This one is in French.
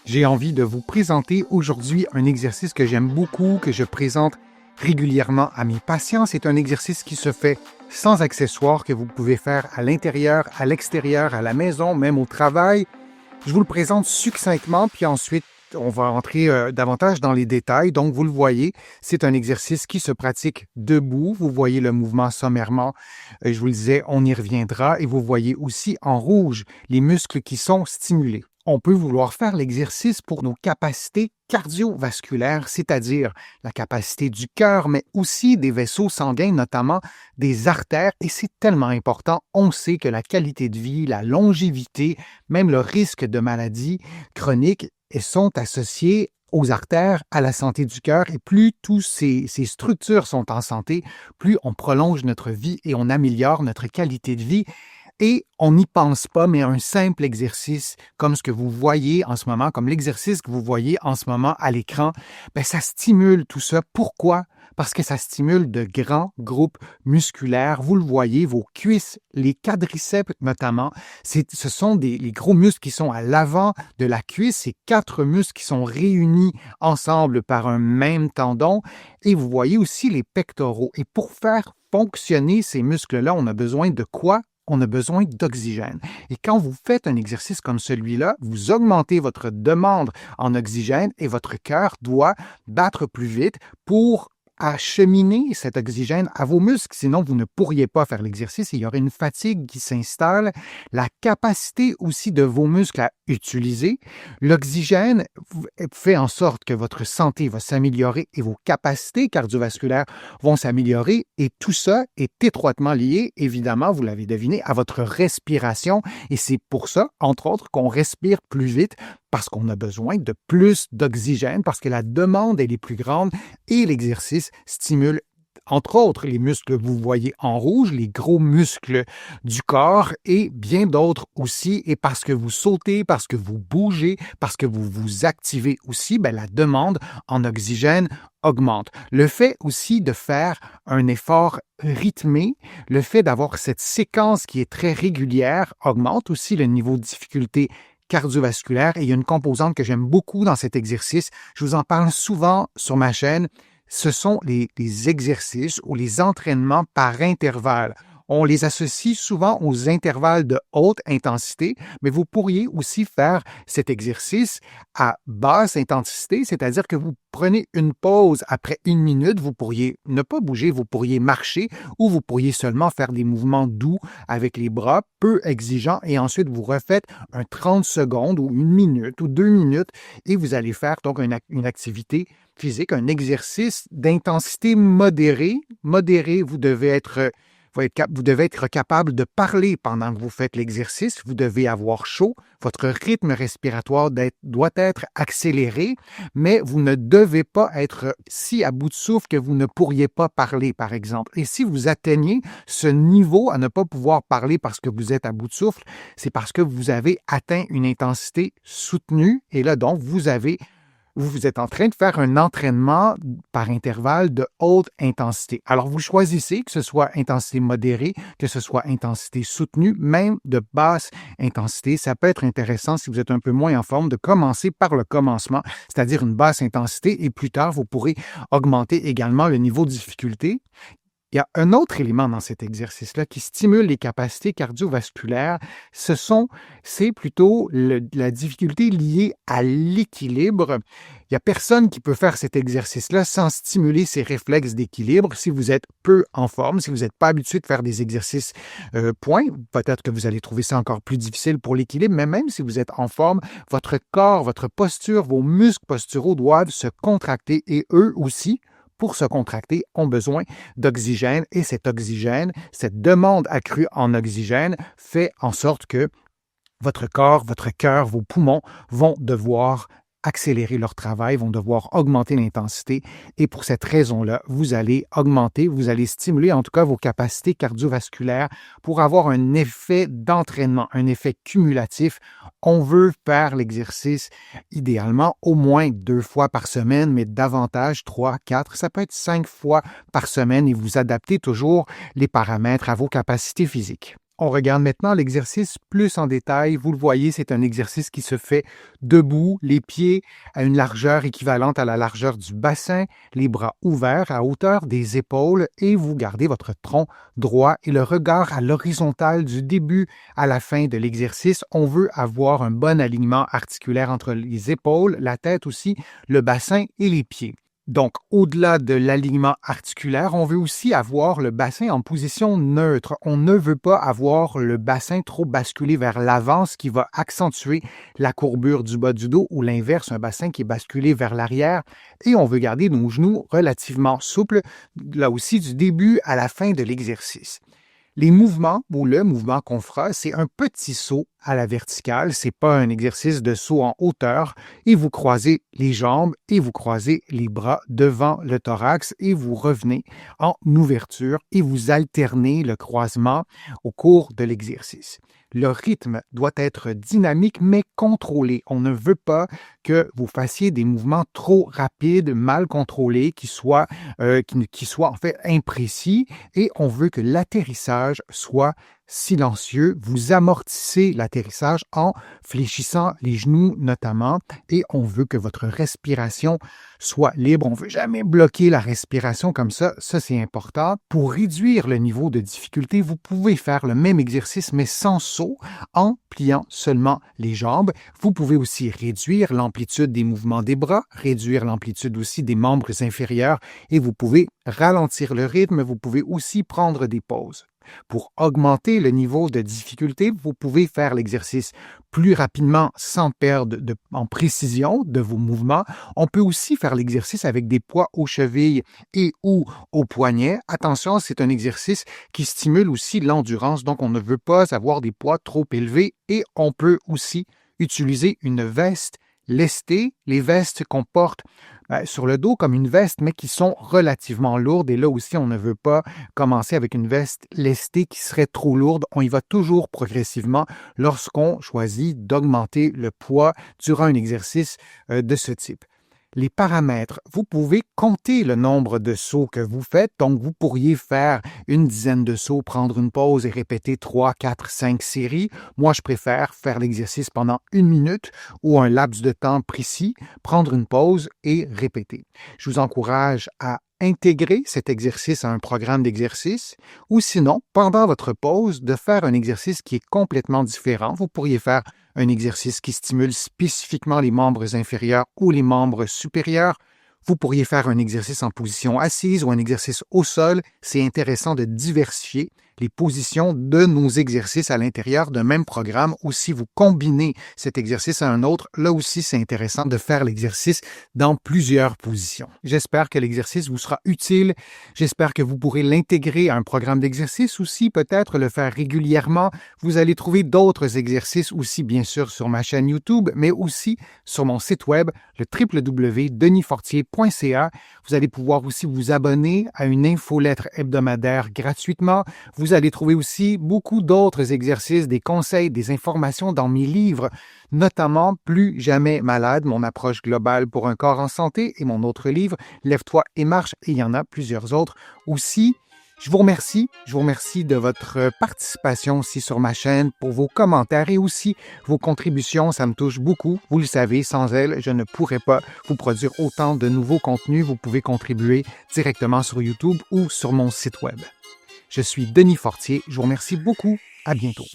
J'ai envie de vous présenter aujourd'hui un exercice que j'aime beaucoup, que je présente régulièrement à mes patients. C'est un exercice qui se fait sans accessoires, que vous pouvez faire à l'intérieur, à l'extérieur, à la maison, même au travail. Je vous le présente succinctement, puis ensuite, on va entrer davantage dans les détails. Donc, vous le voyez, c'est un exercice qui se pratique debout. Vous voyez le mouvement sommairement. Je vous le disais, on y reviendra. Et vous voyez aussi en rouge les muscles qui sont stimulés. On peut vouloir faire l'exercice pour nos capacités cardiovasculaires, c'est-à-dire la capacité du cœur, mais aussi des vaisseaux sanguins, notamment des artères. Et c'est tellement important. On sait que la qualité de vie, la longévité, même le risque de maladies chroniques sont associés aux artères, à la santé du cœur. Et plus toutes ces structures sont en santé, plus on prolonge notre vie et on améliore notre qualité de vie. Et on n'y pense pas, mais un simple exercice comme ce que vous voyez en ce moment, comme l'exercice que vous voyez en ce moment à l'écran, ça stimule tout ça. Pourquoi? Parce que ça stimule de grands groupes musculaires. Vous le voyez, vos cuisses, les quadriceps notamment, ce sont les gros muscles qui sont à l'avant de la cuisse. Ces 4 muscles qui sont réunis ensemble par un même tendon. Et vous voyez aussi les pectoraux. Et pour faire fonctionner ces muscles-là, on a besoin de quoi? On a besoin d'oxygène. Et quand vous faites un exercice comme celui-là, vous augmentez votre demande en oxygène et votre cœur doit battre plus vite pour acheminer cet oxygène à vos muscles. Sinon, vous ne pourriez pas faire l'exercice et il y aurait une fatigue qui s'installe. La capacité aussi de vos muscles à utiliser l'oxygène fait en sorte que votre santé va s'améliorer et vos capacités cardiovasculaires vont s'améliorer. Et tout ça est étroitement lié, évidemment, vous l'avez deviné, à votre respiration. Et c'est pour ça, entre autres, qu'on respire plus vite parce qu'on a besoin de plus d'oxygène, parce que la demande elle est plus grande et l'exercice stimule, entre autres, les muscles que vous voyez en rouge, les gros muscles du corps et bien d'autres aussi. Et parce que vous sautez, parce que vous bougez, parce que vous vous activez aussi, la demande en oxygène augmente. Le fait aussi de faire un effort rythmé, le fait d'avoir cette séquence qui est très régulière augmente aussi le niveau de difficulté cardiovasculaire. Et il y a une composante que j'aime beaucoup dans cet exercice. Je vous en parle souvent sur ma chaîne. Ce sont les exercices ou les entraînements par intervalle. On les associe souvent aux intervalles de haute intensité, mais vous pourriez aussi faire cet exercice à basse intensité, c'est-à-dire que vous prenez une pause après 1 minute, vous pourriez ne pas bouger, vous pourriez marcher ou vous pourriez seulement faire des mouvements doux avec les bras, peu exigeants, et ensuite vous refaites un 30 secondes ou 1 minute ou 2 minutes et vous allez faire donc une activité physique, un exercice d'intensité modérée. Modéré, vous devez être capable de parler pendant que vous faites l'exercice. Vous devez avoir chaud. Votre rythme respiratoire doit être accéléré, mais vous ne devez pas être si à bout de souffle que vous ne pourriez pas parler, par exemple. Et si vous atteignez ce niveau à ne pas pouvoir parler parce que vous êtes à bout de souffle, c'est parce que vous avez atteint une intensité soutenue. Et là, donc, vous êtes en train de faire un entraînement par intervalle de haute intensité. Alors, vous choisissez que ce soit intensité modérée, que ce soit intensité soutenue, même de basse intensité. Ça peut être intéressant si vous êtes un peu moins en forme de commencer par le commencement, c'est-à-dire une basse intensité, et plus tard, vous pourrez augmenter également le niveau de difficulté. Il y a un autre élément dans cet exercice-là qui stimule les capacités cardiovasculaires. C'est plutôt la difficulté liée à l'équilibre. Il n'y a personne qui peut faire cet exercice-là sans stimuler ses réflexes d'équilibre. Si vous êtes peu en forme, si vous n'êtes pas habitué de faire des exercices points, peut-être que vous allez trouver ça encore plus difficile pour l'équilibre, mais même si vous êtes en forme, votre corps, votre posture, vos muscles posturaux doivent se contracter et eux aussi, pour se contracter, ont besoin d'oxygène et cet oxygène, cette demande accrue en oxygène fait en sorte que votre corps, votre cœur, vos poumons vont devoir accélérer leur travail, vont devoir augmenter l'intensité et pour cette raison-là, vous allez stimuler en tout cas vos capacités cardiovasculaires pour avoir un effet d'entraînement, un effet cumulatif. On veut faire l'exercice idéalement au moins 2 fois par semaine, mais davantage 3, 4, ça peut être 5 fois par semaine et vous adaptez toujours les paramètres à vos capacités physiques. On regarde maintenant l'exercice plus en détail. Vous le voyez, c'est un exercice qui se fait debout, les pieds à une largeur équivalente à la largeur du bassin, les bras ouverts à hauteur des épaules et vous gardez votre tronc droit et le regard à l'horizontale du début à la fin de l'exercice. On veut avoir un bon alignement articulaire entre les épaules, la tête aussi, le bassin et les pieds. Donc, au-delà de l'alignement articulaire, on veut aussi avoir le bassin en position neutre. On ne veut pas avoir le bassin trop basculé vers l'avant, ce qui va accentuer la courbure du bas du dos, ou l'inverse, un bassin qui est basculé vers l'arrière. Et on veut garder nos genoux relativement souples, là aussi du début à la fin de l'exercice. Les mouvements, ou le mouvement qu'on fera, c'est un petit saut à la verticale. C'est pas un exercice de saut en hauteur. Et vous croisez les jambes et vous croisez les bras devant le thorax et vous revenez en ouverture et vous alternez le croisement au cours de l'exercice. Le rythme doit être dynamique mais contrôlé. On ne veut pas que vous fassiez des mouvements trop rapides, mal contrôlés, qui soient en fait imprécis et on veut que l'atterrissage soit silencieux. Vous amortissez l'atterrissage en fléchissant les genoux notamment et on veut que votre respiration soit libre. On ne veut jamais bloquer la respiration comme ça. Ça, c'est important. Pour réduire le niveau de difficulté, vous pouvez faire le même exercice mais sans saut en pliant seulement les jambes. Vous pouvez aussi réduire l'amplitude des mouvements des bras, réduire l'amplitude aussi des membres inférieurs et vous pouvez ralentir le rythme. Vous pouvez aussi prendre des pauses. Pour augmenter le niveau de difficulté, vous pouvez faire l'exercice plus rapidement sans perdre en précision de vos mouvements. On peut aussi faire l'exercice avec des poids aux chevilles et ou aux poignets. Attention, c'est un exercice qui stimule aussi l'endurance, donc on ne veut pas avoir des poids trop élevés et on peut aussi utiliser une veste lestée. Les vestes qu'on porte sur le dos comme une veste, mais qui sont relativement lourdes. Et là aussi, on ne veut pas commencer avec une veste lestée qui serait trop lourde. On y va toujours progressivement lorsqu'on choisit d'augmenter le poids durant un exercice de ce type. Les paramètres, vous pouvez compter le nombre de sauts que vous faites. Donc, vous pourriez faire une dizaine de sauts, prendre une pause et répéter 3, 4, 5 séries. Moi, je préfère faire l'exercice pendant 1 minute ou un laps de temps précis, prendre une pause et répéter. Je vous encourage à intégrer cet exercice à un programme d'exercice ou sinon, pendant votre pause, de faire un exercice qui est complètement différent. Vous pourriez faire un exercice qui stimule spécifiquement les membres inférieurs ou les membres supérieurs. Vous pourriez faire un exercice en position assise ou un exercice au sol. C'est intéressant de diversifier les positions de nos exercices à l'intérieur d'un même programme ou si vous combinez cet exercice à un autre, là aussi c'est intéressant de faire l'exercice dans plusieurs positions. J'espère que l'exercice vous sera utile. J'espère que vous pourrez l'intégrer à un programme d'exercice aussi, peut-être le faire régulièrement. Vous allez trouver d'autres exercices aussi bien sûr sur ma chaîne YouTube, mais aussi sur mon site web, le www.denisfortier.ca. Vous allez pouvoir aussi vous abonner à une infolettre hebdomadaire gratuitement. Vous allez trouver aussi beaucoup d'autres exercices, des conseils, des informations dans mes livres, notamment Plus jamais malade, mon approche globale pour un corps en santé et mon autre livre, Lève-toi et marche, et il y en a plusieurs autres aussi. Je vous remercie de votre participation aussi sur ma chaîne, pour vos commentaires et aussi vos contributions, ça me touche beaucoup. Vous le savez, sans elles, je ne pourrais pas vous produire autant de nouveaux contenus. Vous pouvez contribuer directement sur YouTube ou sur mon site web. Je suis Denis Fortier. Je vous remercie beaucoup. À bientôt.